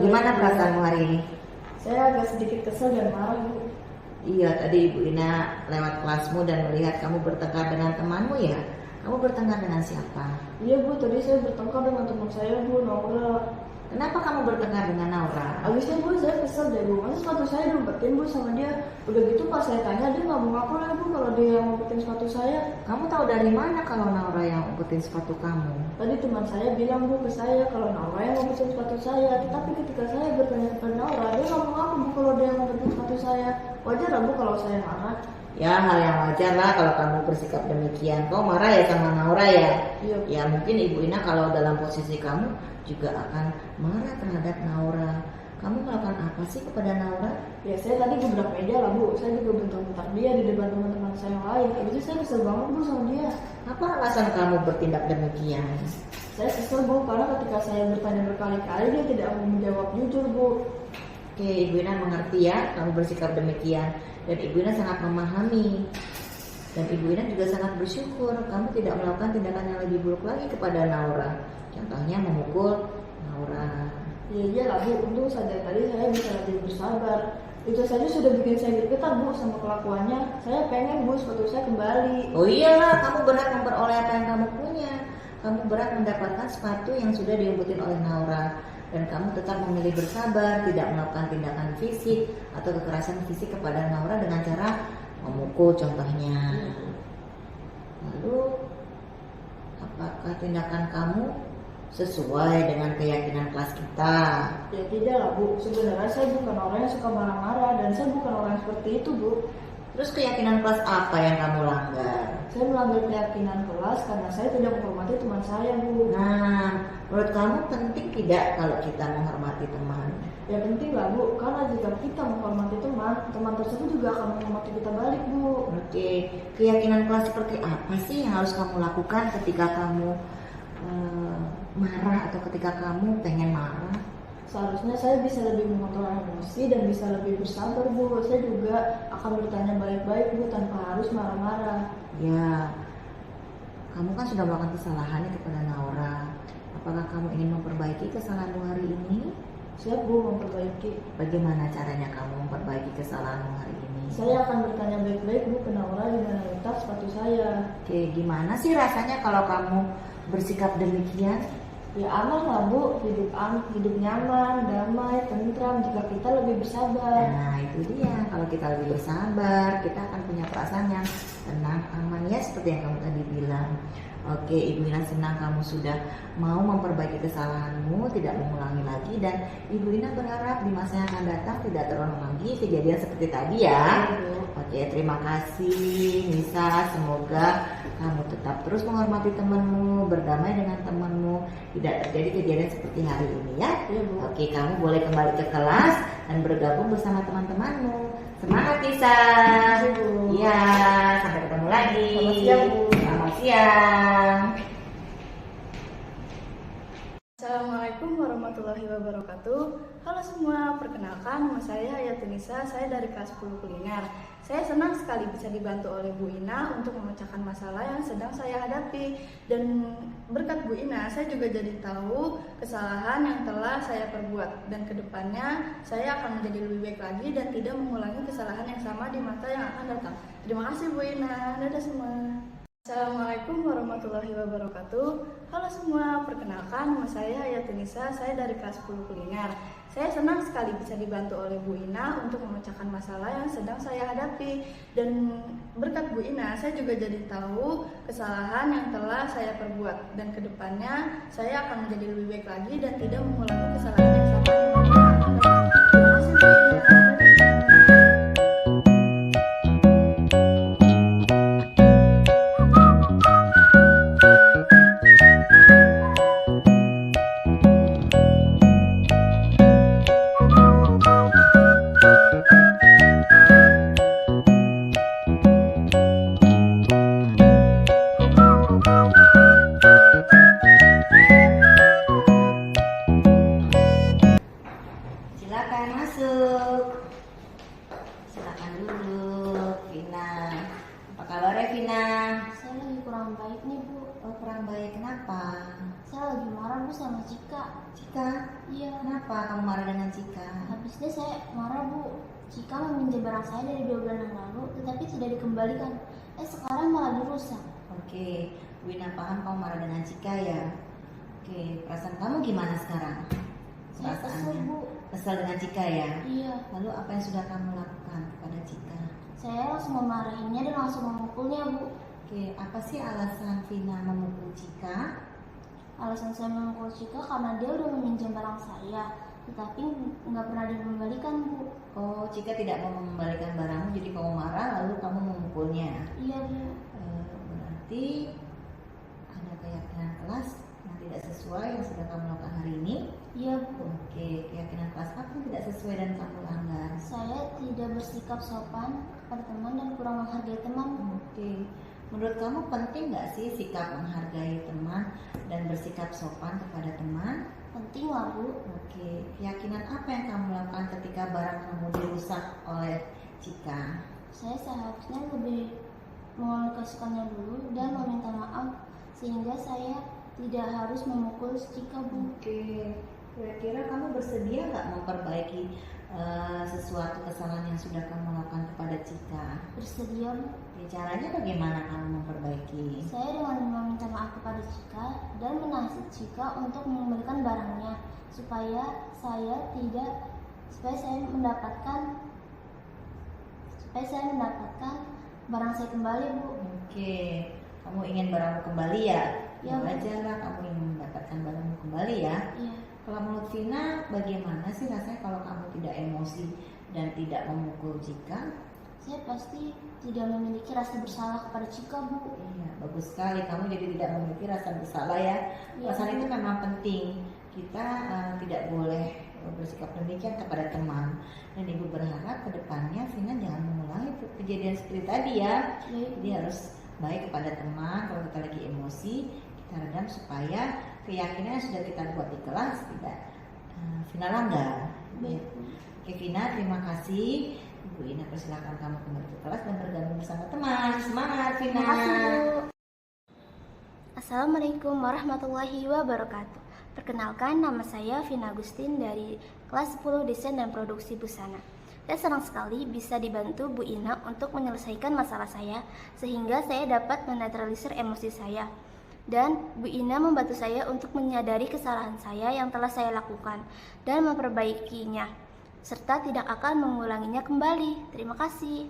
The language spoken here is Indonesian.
Gimana perasaanmu hari ini? Saya agak sedikit kesel dan marah, Bu. Iya, tadi Ibu Ina lewat kelasmu dan melihat kamu bertengkar dengan temanmu ya? Kamu bertengkar dengan siapa? Iya, Bu, tadi saya bertengkar dengan teman saya, Bu, Naura. Kenapa kamu bertengkar dengan Naura? Habisnya, Bu, saya kesel deh, Bu. Masa sepatu saya diumpetin, Bu, sama dia. Udah gitu pas saya tanya, dia nggak mau ngaku lagi, Bu, kalau dia yang ngumpetin sepatu saya. Kamu tahu dari mana kalau Naura yang umpetin sepatu kamu? Tadi teman saya bilang, Bu, ke saya kalau Naura yang ngumpetin sepatu saya. Tetapi ketika saya bertanya kepada Naura, dia nggak mau ngaku, Bu, kalau dia yang ngumpetin sepatu saya. Wajar lah, Bu, kalau saya marah. Ya, hal yang wajar lah kalau kamu bersikap demikian. Kau marah ya sama Naura ya? Iya. Ya mungkin Ibu Ina kalau dalam posisi kamu juga akan marah terhadap Naura. Kamu melakukan apa sih kepada Naura? Ya, saya tadi gebrak meja lah, Bu. Saya juga bentak-bentak dia di depan teman-teman saya yang lain. Habis itu saya kesel banget, Bu, sama dia. Apa alasan kamu bertindak demikian? Saya kesel, Bu, karena ketika saya bertanya berkali-kali dia tidak mau menjawab jujur, Bu. Oke, Ibu Ina mengerti ya, kamu bersikap demikian. Dan Ibu Ina sangat memahami. Dan Ibu Ina juga sangat bersyukur kamu tidak melakukan tindakan yang lebih buruk lagi kepada Naura. Contohnya memukul Naura. Ya iyalah, Bu, untung saja tadi saya bisa lebih bersabar. Itu saja sudah bikin saya getar, Bu, sama kelakuannya. Saya pengen, Bu, sepatu saya kembali. Oh iyalah, kamu berhak memperoleh apa yang kamu punya. Kamu berhak mendapatkan sepatu yang sudah diumpetin oleh Naura. Dan kamu tetap memilih bersabar, tidak melakukan tindakan fisik atau kekerasan fisik kepada Naura dengan cara memukul contohnya. Lalu, apakah tindakan kamu sesuai dengan keyakinan kelas kita? Ya tidak lah, Bu. Sebenarnya saya bukan orang yang suka marah-marah dan saya bukan orang yang seperti itu, Bu. Terus keyakinan kelas apa yang kamu langgar? Saya melanggar keyakinan kelas karena saya tidak menghormati teman saya, Bu. Nah, menurut kamu penting tidak kalau kita menghormati teman? Ya penting lah, Bu, karena jika kita menghormati teman, teman tersebut juga akan menghormati kita balik, Bu. Oke, keyakinan kelas seperti apa sih yang harus kamu lakukan ketika kamu marah atau ketika kamu pengen marah? Seharusnya saya bisa lebih mengontrol emosi dan bisa lebih bersabar, Bu. Saya juga akan bertanya baik-baik, Bu, tanpa harus marah-marah. Ya, kamu kan sudah melakukan kesalahan kepada Naura. Apakah kamu ingin memperbaiki kesalahanmu hari ini? Siap, Bu, memperbaiki. Bagaimana caranya kamu memperbaiki kesalahanmu hari ini? Saya akan bertanya baik-baik, Bu, ke Naura di mana letak sepatu saya. Oke, gimana sih rasanya kalau kamu bersikap demikian? Ya aman lah, Bu, hidup nyaman, damai, tentram jika kita lebih bersabar. Nah itu dia, kalau kita lebih bersabar kita akan punya perasaan yang tenang, aman ya seperti yang kamu tadi bilang. Oke, Ibu Ina senang kamu sudah mau memperbaiki kesalahanmu, tidak mengulangi lagi. Dan Ibu Ina berharap di masa yang akan datang tidak terulang lagi kejadian seperti tadi ya. Oke, terima kasih Nisa, semoga kamu tetap terus menghormati temanmu, berdamai dengan temanmu, tidak terjadi kejadian seperti hari ini ya. Oke, kamu boleh kembali ke kelas dan bergabung bersama teman-temanmu. Semangat Nisa. Iya, sampai ketemu lagi. Selamat siang, Bu. Selamat siang. Assalamualaikum warahmatullahi wabarakatuh. Halo semua, perkenalkan nama saya Hayatunisa, saya dari kelas 10 kuliner. Saya senang sekali bisa dibantu oleh Bu Ina untuk memecahkan masalah yang sedang saya hadapi. Dan berkat Bu Ina, saya juga jadi tahu kesalahan yang telah saya perbuat. Dan kedepannya saya akan menjadi lebih baik lagi dan tidak mengulangi kesalahan yang sama di masa yang akan datang. Terima kasih Bu Ina, dadah semua. Assalamualaikum warahmatullahi wabarakatuh. Halo semua, perkenalkan nama saya Hayatunisa, saya dari kelas 10 kuliner. Saya senang sekali bisa dibantu oleh Bu Ina untuk memecahkan masalah yang sedang saya hadapi. Dan berkat Bu Ina, saya juga jadi tahu kesalahan yang telah saya perbuat. Dan kedepannya saya akan menjadi lebih baik lagi dan tidak mengulangi kesalahan yang sama di masa yang akan datang. Terima kasih Bu Ina. Silakan masuk. Silakan duduk, Vina. Apa kabar ya, Vina? Saya lagi kurang baik nih, Bu. Oh, kurang baik. Kenapa? Saya lagi marah, Bu, sama Cika. Cika? Iya, Kenapa? kamu marah dengan Cika? Habisnya saya marah, Bu. Cika meminjam barang saya dari 2 bulan yang lalu, tetapi tidak dikembalikan. Sekarang malah dirusak. Oke, Bu Ina paham kamu marah dengan Cika ya. Oke, perasaan kamu gimana sekarang? Saya kesel, Bu. Kesal dengan Cika ya? Iya. Lalu apa yang sudah kamu lakukan kepada Cika? Saya langsung memarahinya dan langsung memukulnya, Bu. Oke, apa sih alasan Vina memukul Cika? Alasan saya memukul Cika karena dia udah meminjam barang saya, tetapi nggak pernah dikembalikan, Bu. Oh, Cika tidak mau mengembalikan barangmu, jadi kamu marah lalu kamu memukulnya. Iya, Bu. Berarti ada keyakinan kelas yang tidak sesuai yang sudah kamu lakukan hari ini. Iya, Bu. Oke, keyakinan kelas apa yang tidak sesuai dan kamu langgar? Saya tidak bersikap sopan kepada teman dan kurang menghargai teman. Oke, menurut kamu penting nggak sih sikap menghargai teman dan bersikap sopan kepada teman? Penting lah, Bu. Oke, keyakinan apa yang kamu lakukan ketika barang kamu dirusak oleh Cika? Saya seharusnya lebih mengomunikasikannya dulu dan meminta maaf sehingga saya tidak harus memukul Cika, Bu. Oke, kira-kira kamu bersedia nggak memperbaiki sesuatu kesalahan yang sudah kamu lakukan kepada Cika? Bersedia, Bu. Ya, caranya bagaimana kamu memperbaiki? Saya dengan meminta maaf kepada Cika dan menasihat Cika untuk mengembalikan barangnya supaya saya mendapatkan barang saya kembali, Bu. Oke, kamu ingin barangmu kembali ya? Ya, Bu. Wajar lah kamu ingin mendapatkan barangmu kembali ya. Iya. Kalau menurut Vina, bagaimana sih rasanya kalau kamu tidak emosi dan tidak memukul Cika? Saya pasti tidak memiliki rasa bersalah kepada Cika, Bu. Iya, bagus sekali. Kamu jadi tidak memiliki rasa bersalah ya. Iya. Perasaan itu memang penting. Kita tidak boleh bersikap demikian kepada teman. Dan Ibu berharap ke depannya Vina jangan mengulangi kejadian seperti tadi ya. Baik. Jadi harus baik kepada teman. Kalau kita lagi emosi, kita redam supaya keyakinan yang sudah kita buat di kelas tidak Vina langgar. Baik, Bu. Oke Vina, terima kasih. Ibu Ina persilakan kamu kembali ke kelas dan bergabung bersama teman. Semangat Vina. Terima kasih, Bu. Assalamualaikum warahmatullahi wabarakatuh. Perkenalkan, nama saya Vina Agustin dari kelas 10 Desain dan Produksi Busana. Saya senang sekali bisa dibantu Bu Ina untuk menyelesaikan masalah saya sehingga saya dapat menetralisir emosi saya. Dan Bu Ina membantu saya untuk menyadari kesalahan saya yang telah saya lakukan dan memperbaikinya serta tidak akan mengulanginya kembali. Terima kasih.